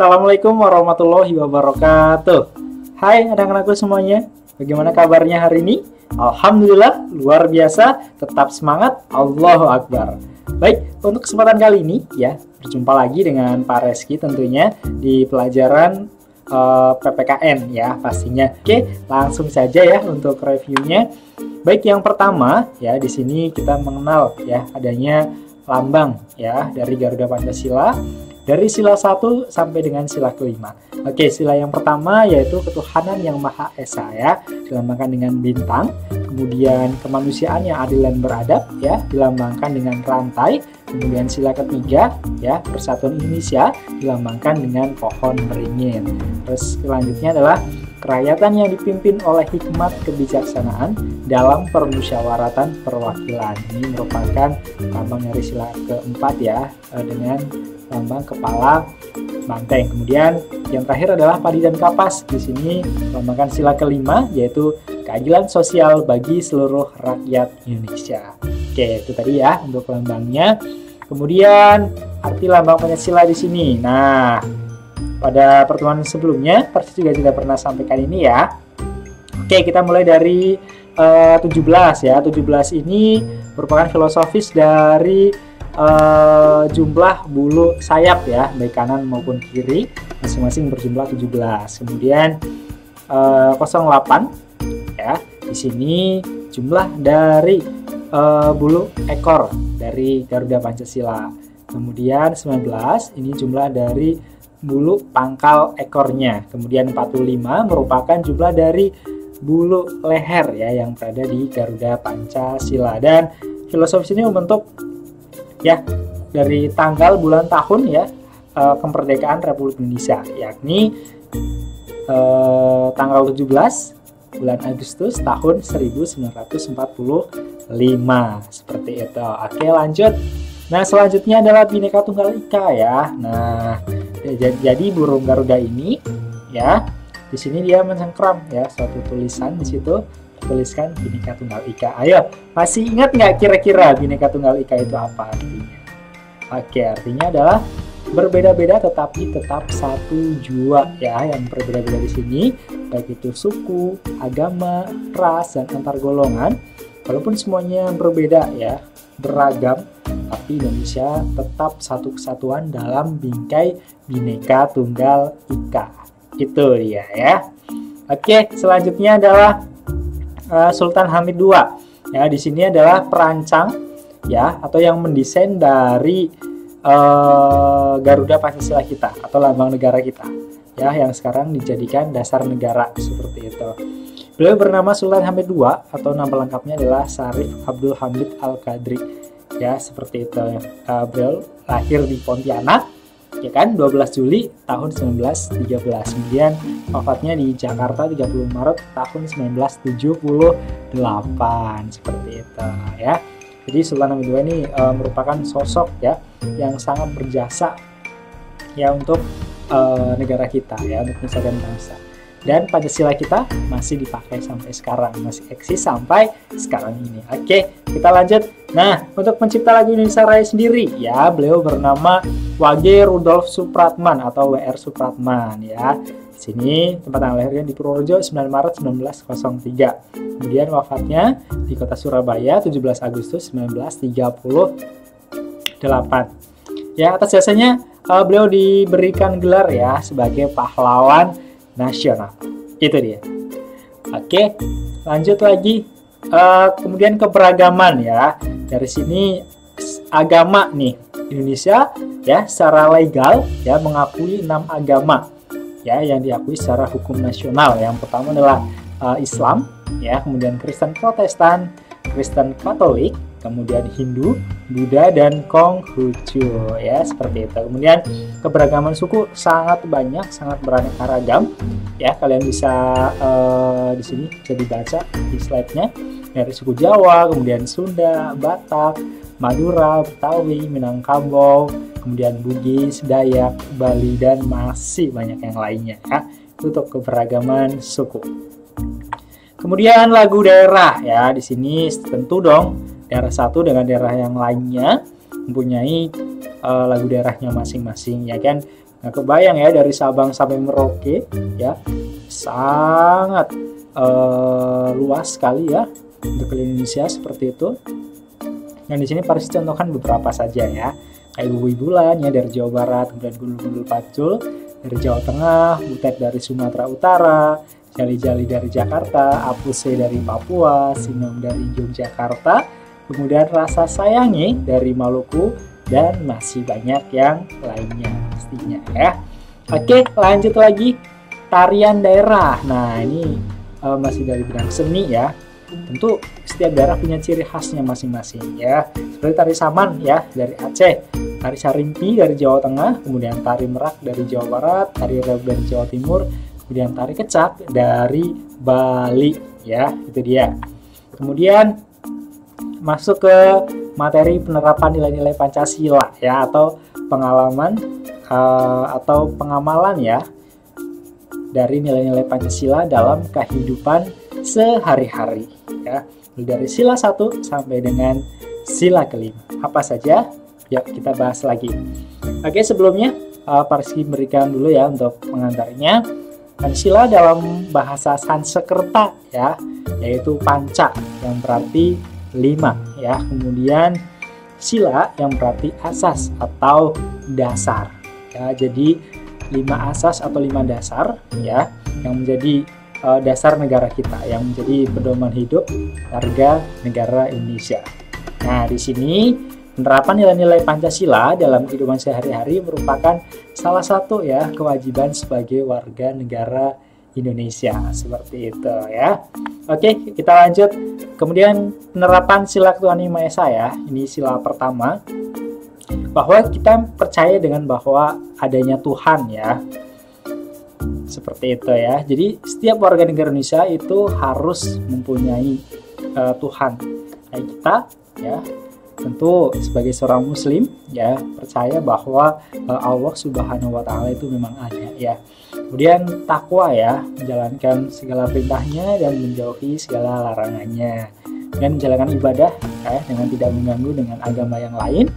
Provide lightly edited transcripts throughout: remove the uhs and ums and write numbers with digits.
Assalamualaikum warahmatullahi wabarakatuh. Hai anak-anakku semuanya, bagaimana kabarnya hari ini? Alhamdulillah, luar biasa, tetap semangat, Allahu Akbar. Baik, untuk kesempatan kali ini ya, berjumpa lagi dengan Pak Reski tentunya di pelajaran PPKN ya pastinya. Oke, langsung saja ya untuk reviewnya. Baik, yang pertama ya, di sini kita mengenal ya adanya lambang ya dari Garuda Pancasila. Dari sila 1 sampai dengan sila kelima. Oke, sila yang pertama yaitu ketuhanan yang Maha Esa ya, dilambangkan dengan bintang. Kemudian kemanusiaan yang adil dan beradab ya, dilambangkan dengan rantai. Kemudian sila ketiga ya, persatuan Indonesia, dilambangkan dengan pohon beringin. Terus selanjutnya adalah kerakyatan yang dipimpin oleh hikmat kebijaksanaan dalam permusyawaratan perwakilan. Ini merupakan lambang dari sila keempat ya, dengan lambang kepala banteng. Kemudian yang terakhir adalah padi dan kapas. Di sini melambangkan sila kelima yaitu keadilan sosial bagi seluruh rakyat Indonesia. Oke, itu tadi ya untuk lambangnya. Kemudian arti lambang Pancasila di sini. Nah, pada pertemuan sebelumnya Persis juga sudah pernah sampaikan ini ya. Oke, kita mulai dari 17 ya. 17 ini merupakan filosofis dari jumlah bulu sayap ya, baik kanan maupun kiri, masing-masing berjumlah 17. Kemudian 08 ya, di sini jumlah dari bulu ekor dari Garuda Pancasila. Kemudian 19 ini jumlah dari bulu pangkal ekornya. Kemudian 45 merupakan jumlah dari bulu leher ya yang berada di Garuda Pancasila. Dan filosofis ini membentuk ya dari tanggal, bulan, tahun ya kemerdekaan Republik Indonesia, yakni tanggal 17 bulan Agustus tahun 1945 seperti itu. Oke, lanjut. Nah, selanjutnya adalah Bhinneka Tunggal Ika ya. Nah, jadi burung Garuda ini ya, di sini dia mencengkram ya suatu tulisan, di situ tuliskan Bhinneka Tunggal Ika. Ayo, masih ingat nggak kira-kira Bhinneka Tunggal Ika itu apa artinya? Oke, artinya adalah berbeda-beda tetapi tetap satu jua ya. Yang berbeda-beda di sini baik itu suku, agama, ras, dan antar golongan. Walaupun semuanya berbeda ya, beragam, tapi Indonesia tetap satu kesatuan dalam bingkai Bhinneka Tunggal Ika. Itu dia ya. Oke, selanjutnya adalah Sultan Hamid II. Ya, di sini adalah perancang ya atau yang mendesain dari Garuda Pancasila kita atau lambang negara kita ya, yang sekarang dijadikan dasar negara seperti itu. Beliau bernama Sultan Hamid II atau nama lengkapnya adalah Syarif Abdul Hamid Al-Qadri ya, seperti itu. Beliau lahir di Pontianak ya kan, 12 Juli tahun 1913. Kemudian wafatnya di Jakarta 30 Maret tahun 1978 seperti itu ya. Jadi Sultan Hamid II ini merupakan sosok ya yang sangat berjasa ya untuk negara kita ya, untuk nusa dan bangsa. Dan Pancasila kita masih dipakai sampai sekarang, masih eksis sampai sekarang ini. Oke, kita lanjut. Nah, untuk pencipta lagu Indonesia Raya sendiri ya, beliau bernama W.G. Rudolf Supratman atau W.R. Supratman ya. Di sini tempat tanggal lahirnya di Purworejo 9 Maret 1903. Kemudian wafatnya di kota Surabaya 17 Agustus 1938. Ya, atas jasanya beliau diberikan gelar ya sebagai pahlawan nasional. Itu dia. Oke, lanjut lagi. Kemudian keberagaman ya. Dari sini agama nih, Indonesia ya secara legal ya mengakui 6 agama ya yang diakui secara hukum nasional. Yang pertama adalah Islam ya, kemudian Kristen Protestan, Kristen Katolik, kemudian Hindu, Buddha, dan Konghucu ya, seperti itu. Kemudian keberagaman suku sangat banyak, sangat beraneka ragam ya. Kalian bisa di sini bisa dibaca di slide-nya, dari suku Jawa, kemudian Sunda, Batak, Madura, Betawi, Minangkabau, kemudian Bugis, Dayak, Bali, dan masih banyak yang lainnya ya. Untuk keberagaman suku. Kemudian lagu daerah ya, di sini tentu dong daerah satu dengan daerah yang lainnya mempunyai lagu daerahnya masing-masing ya kan. Nah, kebayang ya dari Sabang sampai Merauke ya, sangat luas sekali ya untuk Indonesia seperti itu. Dan di sini Parsi contohkan beberapa saja ya, kayak Bubuy Bulan ya dari Jawa Barat, kemudian Gundul-Gundul Pacul dari Jawa Tengah, Butet dari Sumatera Utara, Jali-Jali dari Jakarta, Apuse dari Papua, Sinong dari Yogyakarta, kemudian Rasa Sayangi dari Maluku, dan masih banyak yang lainnya pastinya ya. Oke, lanjut lagi, tarian daerah. Nah, ini masih dari bidang seni ya. Tentu setiap daerah punya ciri khasnya masing-masing ya. Seperti tari Saman ya dari Aceh, tari Sarimpi dari Jawa Tengah, kemudian tari Merak dari Jawa Barat, tari Reog dari Jawa Timur, kemudian tari Kecak dari Bali ya, itu dia. Kemudian masuk ke materi penerapan nilai-nilai Pancasila ya, atau pengalaman atau pengamalan ya dari nilai-nilai Pancasila dalam kehidupan sehari-hari ya, dari sila 1 sampai dengan sila kelima. Apa saja? Yuk kita bahas lagi. Oke, sebelumnya Parsi berikan dulu ya untuk pengantarnya. Sila dalam bahasa Sanskerta ya, yaitu panca yang berarti 5 ya. Kemudian sila yang berarti asas atau dasar ya. Jadi 5 asas atau 5 dasar ya, yang menjadi dasar negara kita, yang menjadi pedoman hidup warga negara Indonesia. Nah, di sini penerapan nilai-nilai Pancasila dalam kehidupan sehari-hari merupakan salah satu ya kewajiban sebagai warga negara Indonesia, seperti itu ya. Oke, kita lanjut. Kemudian penerapan sila Ketuhanan Yang Maha Esa ya. Ini sila pertama, bahwa kita percaya dengan bahwa adanya Tuhan ya. Seperti itu ya. Jadi setiap warga negara Indonesia itu harus mempunyai Tuhan. Kayak kita ya, tentu sebagai seorang muslim ya, percaya bahwa Allah Subhanahu wa taala itu memang ada ya. Kemudian takwa ya, menjalankan segala perintahnya dan menjauhi segala larangannya. Dan menjalankan ibadah ya, dengan tidak mengganggu dengan agama yang lain.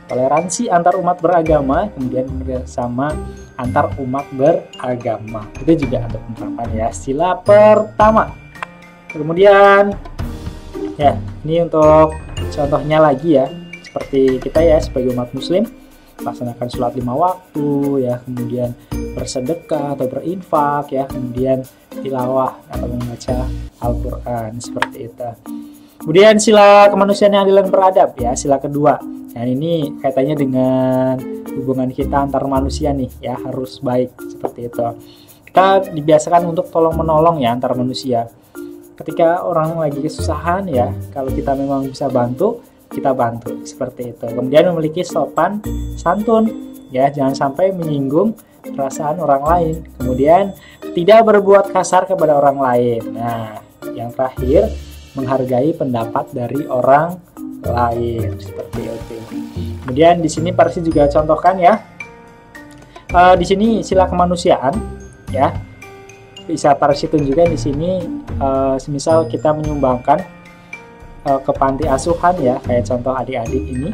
Toleransi antar umat beragama, kemudian bekerjasama antar umat beragama. Itu juga ada penerapan ya, sila pertama. Kemudian ya, ini untuk contohnya lagi ya, seperti kita ya sebagai umat muslim laksanakan sholat 5 waktu ya, kemudian bersedekah atau berinfak ya, kemudian tilawah atau membaca Al-Quran, seperti itu. Kemudian sila kemanusiaan yang adil dan beradab ya, sila kedua. Nah, ini kaitannya dengan hubungan kita antar manusia nih ya, harus baik, seperti itu. Kita dibiasakan untuk tolong menolong ya antar manusia. Ketika orang lagi kesusahan ya, kalau kita memang bisa bantu, kita bantu, seperti itu. Kemudian memiliki sopan santun ya, jangan sampai menyinggung perasaan orang lain. Kemudian tidak berbuat kasar kepada orang lain. Nah, yang terakhir, menghargai pendapat dari orang lain, seperti itu. Kemudian di sini Parsi juga contohkan ya, di sini sila kemanusiaan ya, bisa Parsi tunjukkan di sini. Semisal kita menyumbangkan ke panti asuhan ya, kayak contoh adik-adik ini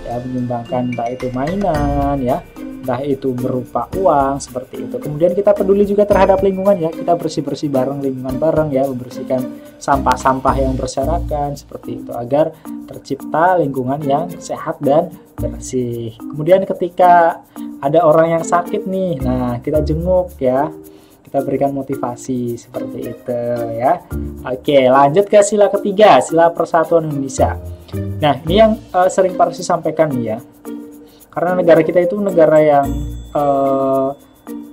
ya, menyumbangkan entah itu mainan ya, entah itu berupa uang, seperti itu. Kemudian kita peduli juga terhadap lingkungan ya, kita bersih-bersih bareng, lingkungan bareng ya, membersihkan sampah-sampah yang berserakan, seperti itu, agar tercipta lingkungan yang sehat dan bersih. Kemudian ketika ada orang yang sakit nih, nah kita jenguk ya, kita berikan motivasi, seperti itu ya. Oke, lanjut ke sila ketiga, sila Persatuan Indonesia. Nah, ini yang sering Parsi sampaikan nih ya, karena negara kita itu negara yang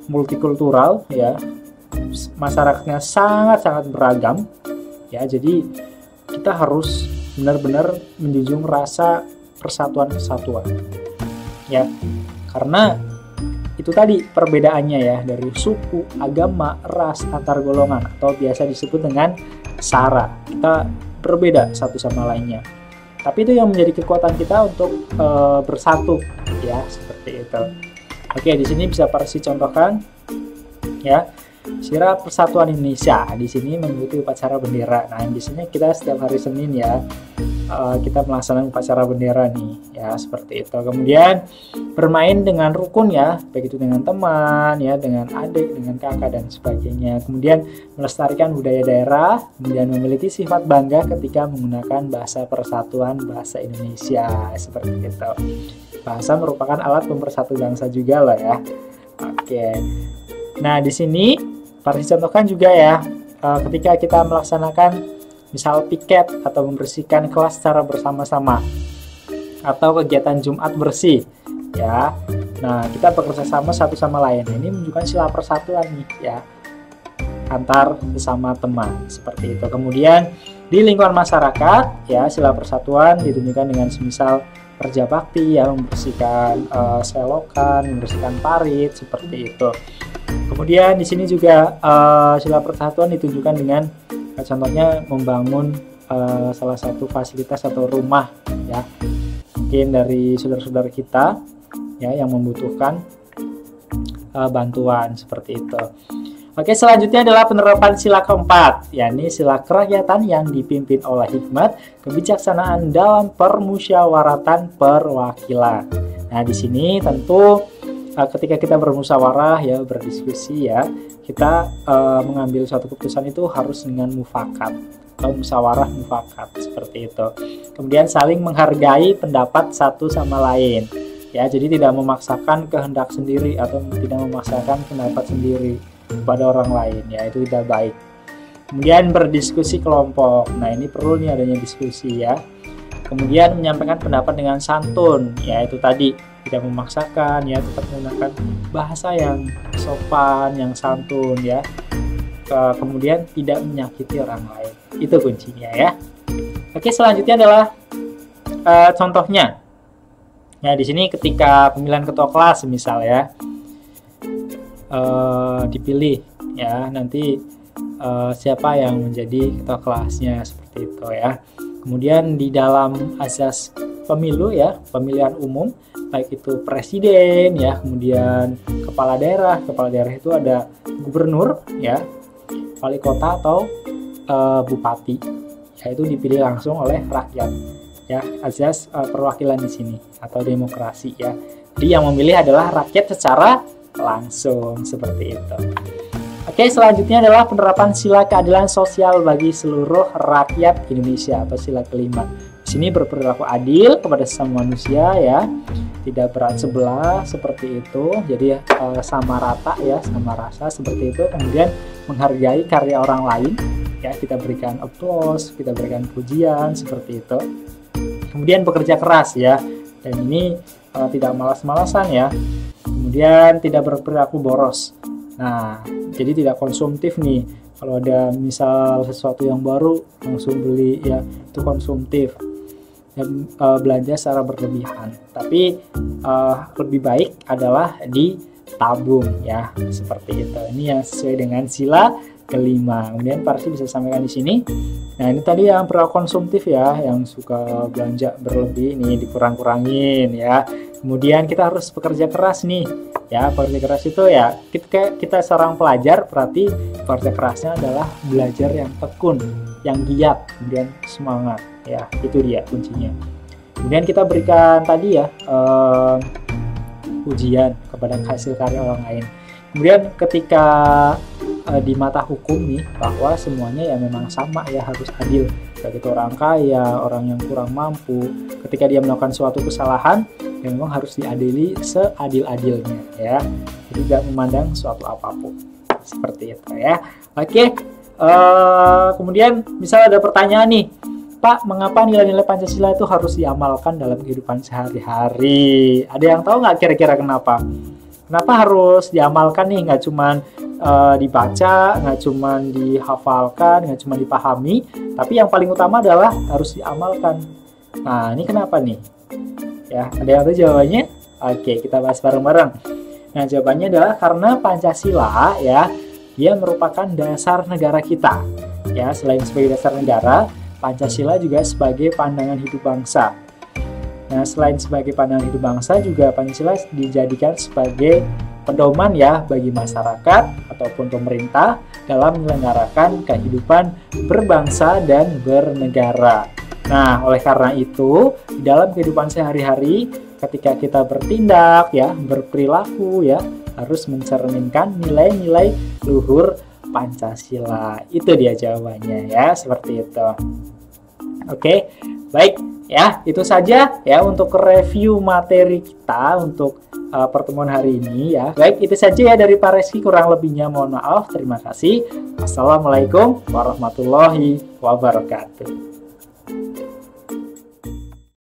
multikultural ya, masyarakatnya sangat-sangat beragam ya, jadi kita harus benar-benar menjunjung rasa persatuan-kesatuan ya, karena itu tadi perbedaannya ya, dari suku, agama, ras, antar golongan, atau biasa disebut dengan sara. Kita berbeda satu sama lainnya, tapi itu yang menjadi kekuatan kita untuk bersatu ya, seperti itu. Oke, di sini bisa Parsi contohkan ya, sila Persatuan Indonesia. Di sini mengikuti upacara bendera. Nah, di sini kita setiap hari Senin ya kita melaksanakan upacara bendera nih ya, seperti itu. Kemudian bermain dengan rukun ya, baik itu dengan teman ya, dengan adik, dengan kakak dan sebagainya. Kemudian melestarikan budaya daerah, kemudian memiliki sifat bangga ketika menggunakan bahasa persatuan bahasa Indonesia, seperti itu. Bahasa merupakan alat pemersatu bangsa juga lah ya. Oke. Nah, di sini harus dicontohkan juga ya, ketika kita melaksanakan misal piket atau membersihkan kelas secara bersama-sama atau kegiatan Jumat bersih ya. Nah, kita bekerja sama satu sama lain. Ini menunjukkan sila persatuan nih ya, antar sesama teman, seperti itu. Kemudian di lingkungan masyarakat ya, sila persatuan ditunjukkan dengan semisal kerja bakti ya, membersihkan selokan, membersihkan parit, seperti itu. Kemudian di sini juga sila persatuan ditunjukkan dengan contohnya membangun salah satu fasilitas atau rumah ya, mungkin dari saudara-saudara kita ya yang membutuhkan bantuan, seperti itu. Oke, selanjutnya adalah penerapan sila keempat, yakni sila kerakyatan yang dipimpin oleh hikmat kebijaksanaan dalam permusyawaratan perwakilan. Nah, di sini tentu ketika kita bermusyawarah ya, berdiskusi ya, kita mengambil suatu keputusan itu harus dengan mufakat atau musyawarah mufakat, seperti itu. Kemudian saling menghargai pendapat satu sama lain ya, jadi tidak memaksakan kehendak sendiri atau tidak memaksakan pendapat sendiri kepada orang lain ya, itu tidak baik. Kemudian berdiskusi kelompok, nah ini perlu nih adanya diskusi ya. Kemudian menyampaikan pendapat dengan santun ya, itu tadi tidak memaksakan ya, tetap menggunakan bahasa yang sopan, yang santun ya. Kemudian tidak menyakiti orang lain, itu kuncinya ya. Oke, selanjutnya adalah contohnya ya, di sini ketika pemilihan ketua kelas misal ya, dipilih ya, nanti siapa yang menjadi ketua kelasnya, seperti itu ya. Kemudian di dalam asas pemilu ya, pemilihan umum, baik itu presiden ya, kemudian kepala daerah itu ada gubernur ya, wali kota atau bupati ya, itu dipilih langsung oleh rakyat ya, asas perwakilan di sini atau demokrasi ya. Jadi yang memilih adalah rakyat secara langsung, seperti itu. Oke, selanjutnya adalah penerapan sila keadilan sosial bagi seluruh rakyat Indonesia atau sila kelima. Di sini berperilaku adil kepada sesama manusia ya, tidak berat sebelah, seperti itu. Jadi sama rata ya, sama rasa, seperti itu. Kemudian menghargai karya orang lain ya, kita berikan aplaus, kita berikan pujian, seperti itu. Kemudian bekerja keras ya, dan ini tidak malas-malasan ya. Kemudian tidak berperilaku boros. Nah, jadi tidak konsumtif nih. Kalau ada misal sesuatu yang baru langsung beli ya, itu konsumtif. Dan belanja secara berlebihan. Tapi lebih baik adalah ditabung ya, seperti itu. Ini yang sesuai dengan sila kelima. Kemudian Parsi bisa sampaikan di sini. Nah, ini tadi yang perilaku konsumtif ya, yang suka belanja berlebih ini dikurang-kurangin ya. Kemudian kita harus bekerja keras nih ya. Bekerja keras itu ya, kita seorang pelajar berarti bekerja kerasnya adalah belajar yang tekun, yang giat, kemudian semangat ya, itu dia kuncinya. Kemudian kita berikan tadi ya ujian kepada hasil karya orang lain. Kemudian ketika di mata hukum nih, bahwa semuanya ya memang sama ya, harus adil, baik itu orang kaya, orang yang kurang mampu, ketika dia melakukan suatu kesalahan ya memang harus diadili seadil-adilnya ya, jadi tidak memandang suatu apapun, seperti itu ya. Oke, kemudian misalnya ada pertanyaan nih, Pak, mengapa nilai-nilai Pancasila itu harus diamalkan dalam kehidupan sehari-hari? Ada yang tahu nggak kira-kira kenapa? Kenapa harus diamalkan nih? Nggak cuman dibaca, nggak cuman dihafalkan, nggak cuman dipahami, tapi yang paling utama adalah harus diamalkan. Nah, ini kenapa nih? Ya, ada yang tahu jawabannya? Oke, kita bahas bareng-bareng. Nah, jawabannya adalah karena Pancasila ya, dia merupakan dasar negara kita. Ya, selain sebagai dasar negara, Pancasila juga sebagai pandangan hidup bangsa. Nah, selain sebagai pandangan hidup bangsa, juga Pancasila dijadikan sebagai pedoman ya bagi masyarakat ataupun pemerintah dalam menyelenggarakan kehidupan berbangsa dan bernegara. Nah, oleh karena itu, di dalam kehidupan sehari-hari, ketika kita bertindak, ya, berperilaku, ya, harus mencerminkan nilai-nilai luhur Pancasila. Itu dia jawabannya, ya, seperti itu. Oke, baik, ya, itu saja ya untuk review materi kita untuk pertemuan hari ini, ya. Baik, itu saja ya dari Pak Reski, kurang lebihnya mohon maaf. Terima kasih. Wassalamualaikum warahmatullahi wabarakatuh.